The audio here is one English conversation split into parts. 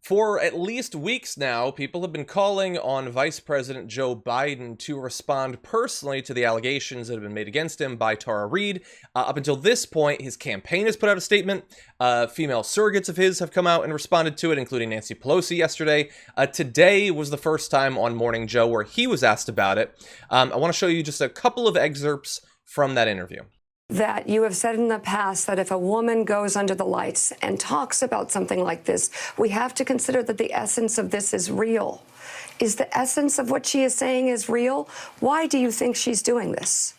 For at least weeks now, people have been calling on Vice President Joe Biden to respond personally to the allegations that have been made against him by Tara Reade. Up until this point, his campaign has put out a statement. Female surrogates of his have come out and responded to it, including Nancy Pelosi yesterday. Today was the first time on Morning Joe where he was asked about it. I want to show you just a couple of excerpts from that interview. That you have said in the past that if a woman goes under the lights and talks about something like this, we have to consider that the essence of this is real. Is the essence of what she is saying is real? Why do you think she's doing this?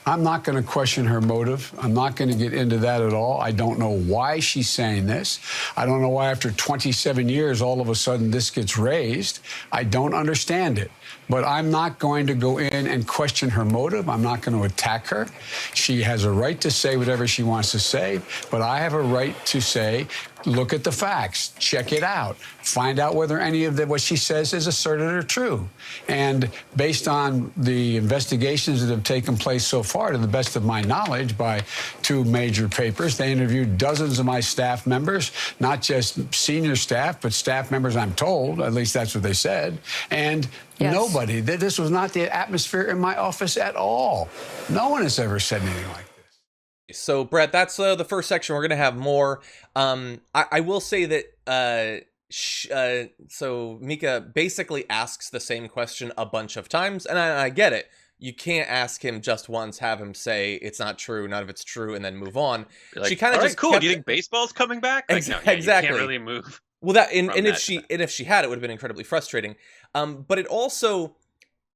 I'm not going to question her motive. I'm not going to get into that at all. I don't know why she's saying this. I don't know why after 27 years, all of a sudden this gets raised. I don't understand it. But I'm not going to go in and question her motive. I'm not going to attack her. She has a right to say whatever she wants to say, but I have a right to say, look at the facts, check it out, find out whether any of what she says is asserted or true. And based on the investigations that have taken place so far, to the best of my knowledge, by two major papers, they interviewed dozens of my staff members, not just senior staff, but staff members, I'm told, at least that's what they said. And yes, nobody, this was not the atmosphere in my office at all. No one has ever said anything like that. So, Brett, that's the first section. We're going to have more. I will say that so Mika basically asks the same question a bunch of times, and I get it. You can't ask him just once, have him say it's not true, none of it's true, and then move on. Like, she kind of just cool. kept... Do you think baseball's coming back? Like, no, yeah, exactly. You can't really move. Well, if she had, it would have been incredibly frustrating. But it also,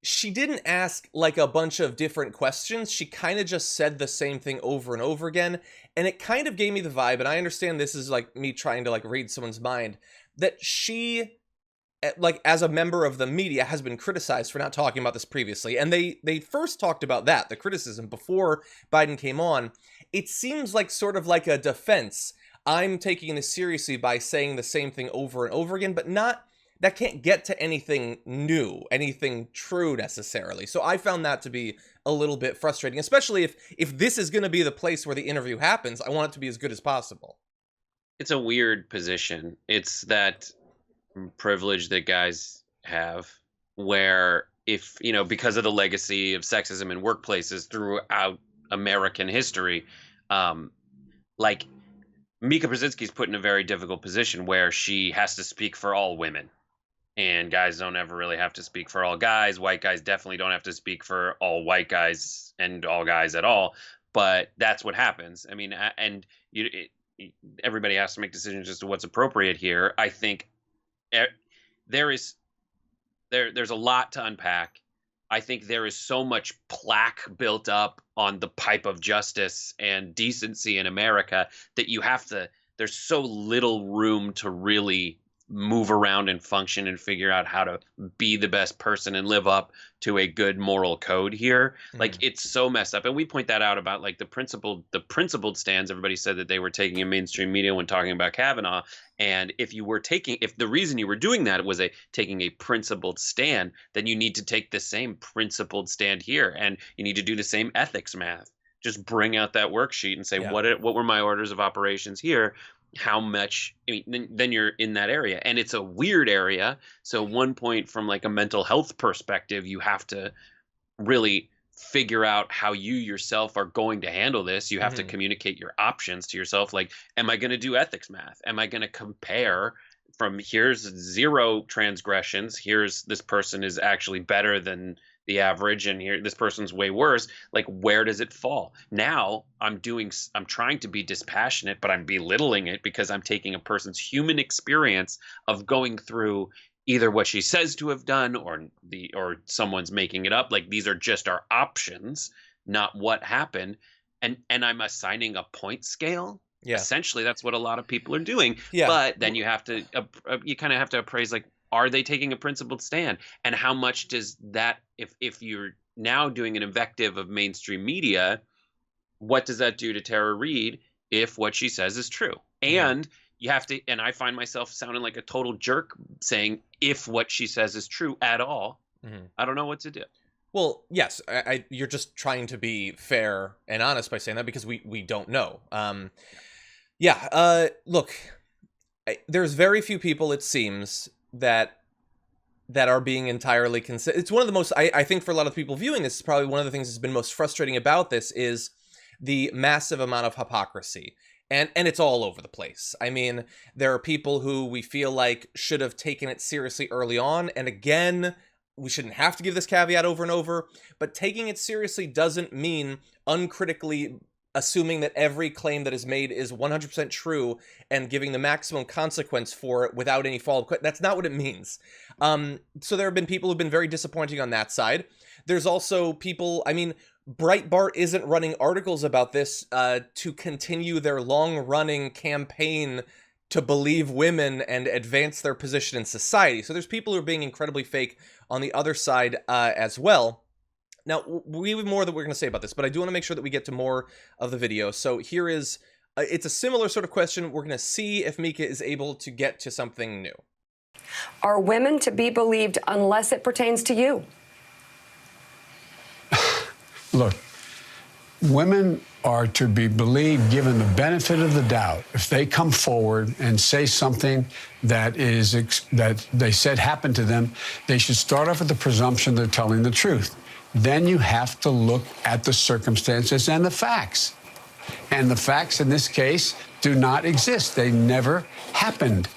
she didn't ask like a bunch of different questions. She kind of just said the same thing over and over again. And it kind of gave me the vibe, and I understand this is like me trying to like read someone's mind, that she, like as a member of the media, has been criticized for not talking about this previously. And they first talked about that, the criticism, before Biden came on. It seems like sort of like a defense. I'm taking this seriously by saying the same thing over and over again, but not, that can't get to anything new, anything true necessarily. So I found that to be a little bit frustrating, especially if this is going to be the place where the interview happens. I want it to be as good as possible. It's a weird position. It's that privilege that guys have where if, you know, because of the legacy of sexism in workplaces throughout American history, like Mika Brzezinski's put in a very difficult position where she has to speak for all women. And guys don't ever really have to speak for all guys. White guys definitely don't have to speak for all white guys and all guys at all. But that's what happens. I mean, and everybody has to make decisions as to what's appropriate here. I think there's a lot to unpack. I think there is so much plaque built up on the pipe of justice and decency in America that there's so little room to really move around and function and figure out how to be the best person and live up to a good moral code here. Like, it's so messed up. And we point that out about like the principled stands. Everybody said that they were taking in mainstream media when talking about Kavanaugh. And if the reason you were doing that was taking a principled stand, then you need to take the same principled stand here. And you need to do the same ethics math. Just bring out that worksheet and say, what were my orders of operations here? How much, I mean, then you're in that area, and it's a weird area. So one point from like a mental health perspective, you have to really figure out how you yourself are going to handle this. You have to communicate your options to yourself. Like, am I going to do ethics math? Am I going to compare from here's 0 transgressions, here's this person is actually better than the average, and here this person's way worse? Like, where does it fall? Now I'm trying to be dispassionate, but I'm belittling it because I'm taking a person's human experience of going through either what she says to have done or someone's making it up. Like, these are just our options, not what happened. And I'm assigning a point scale. Yeah. Essentially, that's what a lot of people are doing. Yeah. But then you kind of have to appraise, like, are they taking a principled stand? And how much does that, if you're now doing an invective of mainstream media, what does that do to Tara Reade if what she says is true? And you have to, and I find myself sounding like a total jerk saying, if what she says is true at all, I don't know what to do. Well, yes, you're just trying to be fair and honest by saying that because we don't know. Look, there's very few people, it seems, that are being entirely consistent. It's one of the most, I think for a lot of people viewing this, is probably one of the things that's been most frustrating about this is the massive amount of hypocrisy. And it's all over the place. I mean, there are people who we feel like should have taken it seriously early on. And again, we shouldn't have to give this caveat over and over, but taking it seriously doesn't mean uncritically assuming that every claim that is made is 100% true and giving the maximum consequence for it without any follow-up. That's not what it means. So there have been people who've been very disappointing on that side. There's also people, I mean, Breitbart isn't running articles about this to continue their long-running campaign to believe women and advance their position in society. So there's people who are being incredibly fake on the other side as well. Now, we have more that we're going to say about this, but I do want to make sure that we get to more of the video. So here is, it's a similar sort of question. We're going to see if Mika is able to get to something new. Are women to be believed unless it pertains to you? Look, women are to be believed given the benefit of the doubt. If they come forward and say something that they said happened to them, they should start off with the presumption they're telling the truth. Then you have to look at the circumstances and the facts. And the facts in this case do not exist. They never happened.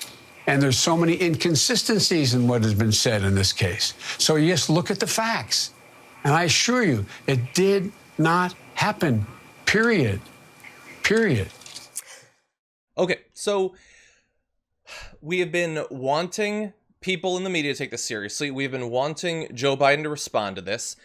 And there's so many inconsistencies in what has been said in this case. So yes, look at the facts. And I assure you, it did not happen. Period. Period. Okay, so we have been wanting people in the media to take this seriously. We've been wanting Joe Biden to respond to this.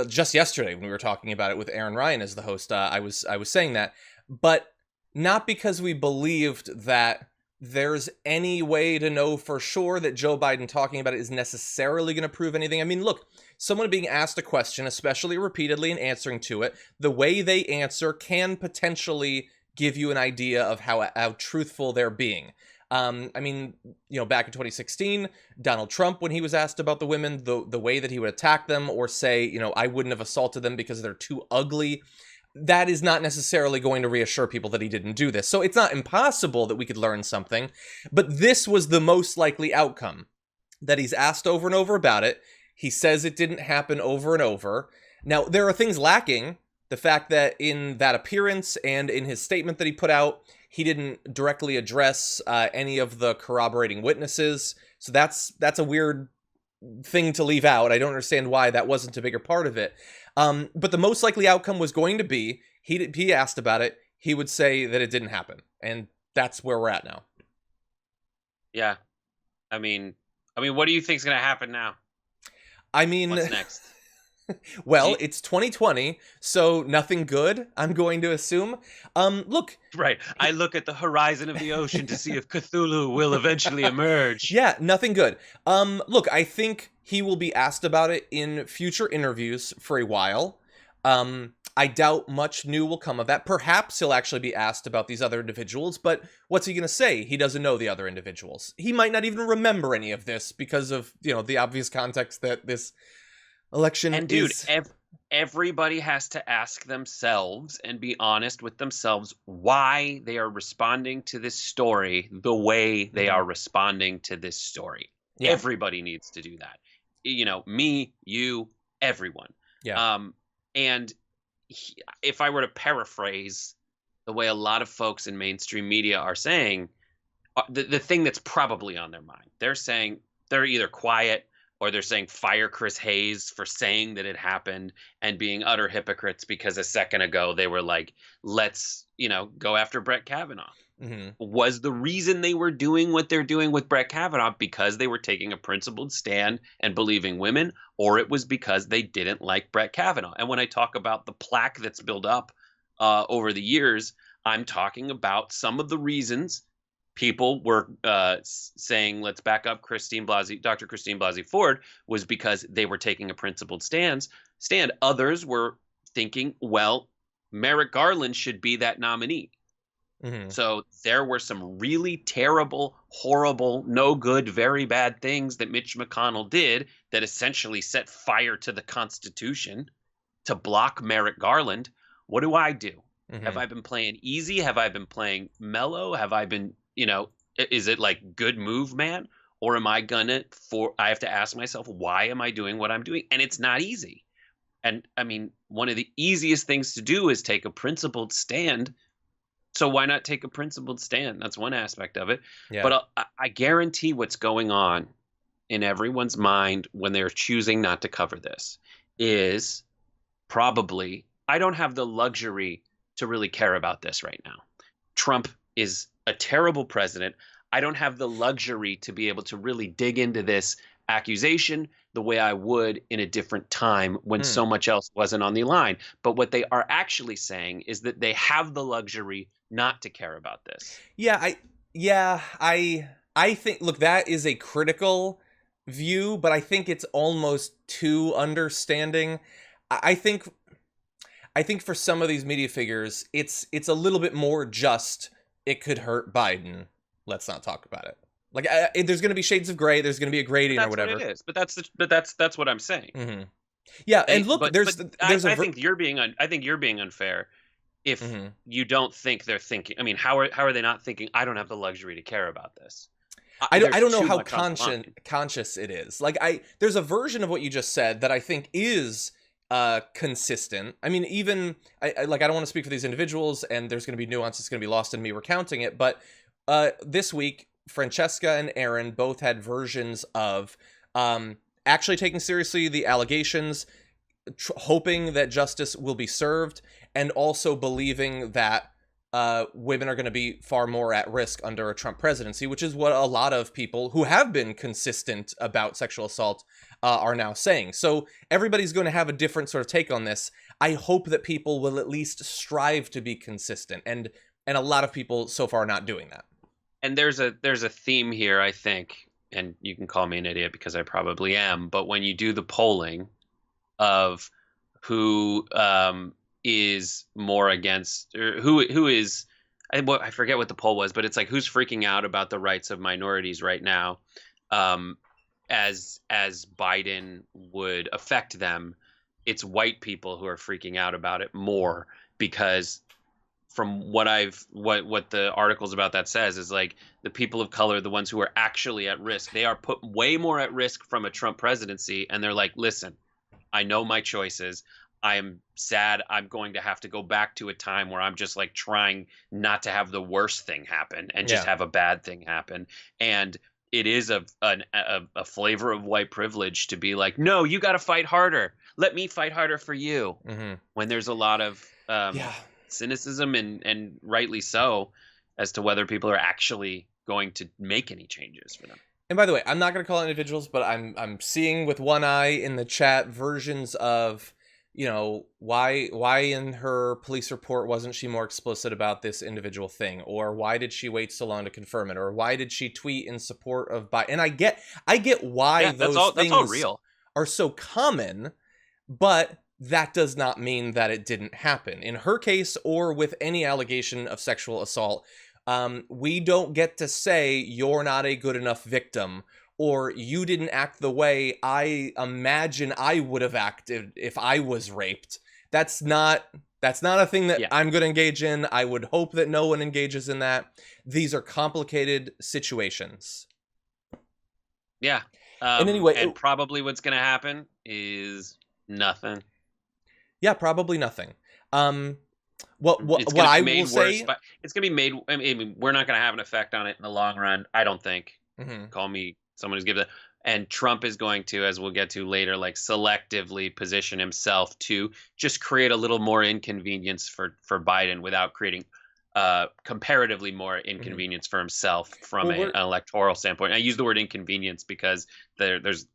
Just yesterday when we were talking about it with Aaron Ryan as the host, I was saying that, but not because we believed that there's any way to know for sure that Joe Biden talking about it is necessarily going to prove anything. I mean, look, someone being asked a question, especially repeatedly and answering to it, the way they answer can potentially give you an idea of how truthful they're being. I mean, you know, back in 2016, Donald Trump, when he was asked about the women, the way that he would attack them or say, you know, I wouldn't have assaulted them because they're too ugly, that is not necessarily going to reassure people that he didn't do this. So it's not impossible that we could learn something, but this was the most likely outcome, that he's asked over and over about it. He says it didn't happen over and over. Now, there are things lacking. The fact that in that appearance and in his statement that he put out, he didn't directly address any of the corroborating witnesses. So that's a weird thing to leave out. I don't understand why that wasn't a bigger part of it. But the most likely outcome was going to be, he asked about it, he would say that it didn't happen. And that's where we're at now. Yeah. I mean, what do you think's going to happen now? I mean, what's next? Well, it's 2020, so nothing good, I'm going to assume. Look. Right. I look at the horizon of the ocean to see if Cthulhu will eventually emerge. Yeah, nothing good. Look, I think he will be asked about it in future interviews for a while. I doubt much new will come of that. Perhaps he'll actually be asked about these other individuals, but what's he going to say? He doesn't know the other individuals. He might not even remember any of this because of, you know, the obvious context that this election and dude, is... everybody has to ask themselves and be honest with themselves why they are responding to this story the way they are responding to this story. Yeah. Everybody needs to do that. You know, me, you, everyone. Yeah. And if I were to paraphrase the way a lot of folks in mainstream media are saying, the thing that's probably on their mind, they're saying they're either quiet or they're saying fire Chris Hayes for saying that it happened and being utter hypocrites because a second ago they were like, let's, you know, go after Brett Kavanaugh. Mm-hmm. Was the reason they were doing what they're doing with Brett Kavanaugh because they were taking a principled stand and believing women, or it was because they didn't like Brett Kavanaugh? And when I talk about the plaque that's built up over the years, I'm talking about some of the reasons people were saying, let's back up Dr. Christine Blasey Ford, was because they were taking a principled stand. Others were thinking, well, Merrick Garland should be that nominee. Mm-hmm. So there were some really terrible, horrible, no good, very bad things that Mitch McConnell did that essentially set fire to the Constitution to block Merrick Garland. What do I do? Mm-hmm. Have I been playing easy? Have I been playing mellow? Have I been, you know, Is it like, good move, man? Or am I I have to ask myself, why am I doing what I'm doing? And it's not easy. And I mean, one of the easiest things to do is take a principled stand. So why not take a principled stand? That's one aspect of it. Yeah. But I guarantee what's going on in everyone's mind when they're choosing not to cover this is probably, I don't have the luxury to really care about this right now. Trump is a terrible president. I don't have the luxury to be able to really dig into this accusation the way I would in a different time when so much else wasn't on the line. But what they are actually saying is that they have the luxury not to care about this. I think, look, that is a critical view, but I think it's almost too understanding. I think for some of these media figures, it's a little bit more just, it could hurt Biden, let's not talk about it. Like, there's going to be shades of gray. There's going to be a grading or whatever. What it is. But that's what I'm saying. Mm-hmm. Yeah, and look, I think you're being unfair if you don't think they're thinking. I mean, how are they not thinking? I don't have the luxury to care about this. I don't know how conscious it is. Like, there's a version of what you just said that I think is consistent. I mean, even I don't want to speak for these individuals, and there's going to be nuance that's going to be lost in me recounting it, but this week Francesca and Aaron both had versions of actually taking seriously the allegations, hoping that justice will be served, and also believing that women are going to be far more at risk under a Trump presidency, which is what a lot of people who have been consistent about sexual assault are now saying. So everybody's going to have a different sort of take on this. I hope that people will at least strive to be consistent, and a lot of people so far are not doing that. And there's a theme here, I think, and you can call me an idiot because I probably am, but when you do the polling of who is more against, or who is, I forget what the poll was, but it's like, who's freaking out about the rights of minorities right now, as Biden would affect them. It's white people who are freaking out about it more, because from what the articles about that says is, like, the people of color, the ones who are actually at risk, they are put way more at risk from a Trump presidency. And they're like, listen, I know my choices. I am sad. I'm going to have to go back to a time where I'm just like trying not to have the worst thing happen and just have a bad thing happen. And it is a flavor of white privilege to be like, no, you got to fight harder. Let me fight harder for you. Mm-hmm. When there's a lot of cynicism, and rightly so, as to whether people are actually going to make any changes for them. And by the way, I'm not going to call individuals, but I'm seeing with one eye in the chat versions of, you know, why in her police report wasn't she more explicit about this individual thing, or why did she wait so long to confirm it, or why did she tweet in support of Biden? And I get why those things all real. Are so common, but that does not mean that it didn't happen. In her case, or with any allegation of sexual assault, we don't get to say you're not a good enough victim, or you didn't act the way I imagine I would have acted if I was raped. That's not a thing that I'm going to engage in. I would hope that no one engages in that. These are complicated situations. Yeah. And anyway, and probably what's going to happen is nothing. Yeah, probably nothing. What I will say, it's going to be made. I mean, we're not going to have an effect on it in the long run, I don't think. Mm-hmm. Call me someone who's given that. And Trump is going to, as we'll get to later, like selectively position himself to just create a little more inconvenience for Biden without creating comparatively more inconvenience for himself from an electoral standpoint. And I use the word inconvenience because there's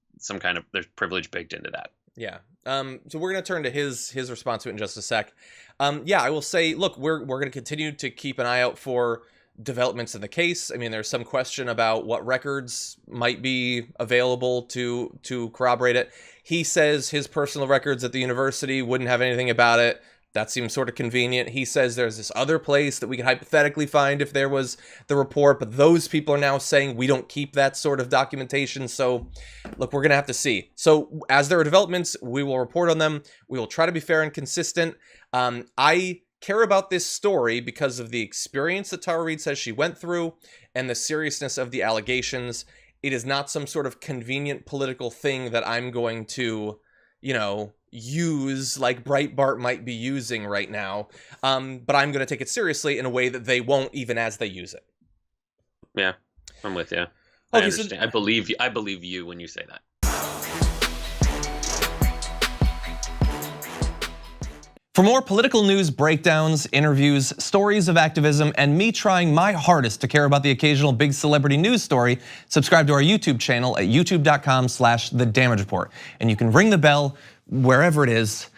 privilege baked into that. Yeah. So we're going to turn to his response to it in just a sec. I will say, look, we're going to continue to keep an eye out for developments in the case. I mean, there's some question about what records might be available to corroborate it. He says his personal records at the university wouldn't have anything about it. That seems sort of convenient. He says there's this other place that we could hypothetically find if there was the report, but those people are now saying we don't keep that sort of documentation. So, look, we're going to have to see. So, as there are developments, we will report on them. We will try to be fair and consistent. I care about this story because of the experience that Tara Reade says she went through and the seriousness of the allegations. It is not some sort of convenient political thing that I'm going to, you know, use like Breitbart might be using right now. But I'm going to take it seriously in a way that they won't, even as they use it. Yeah, I'm with you. I Okay, understand. I believe you. I believe you when you say that. For more political news breakdowns, interviews, stories of activism, and me trying my hardest to care about the occasional big celebrity news story, subscribe to our YouTube channel at youtube.com/thedamagereport. And you can ring the bell wherever it is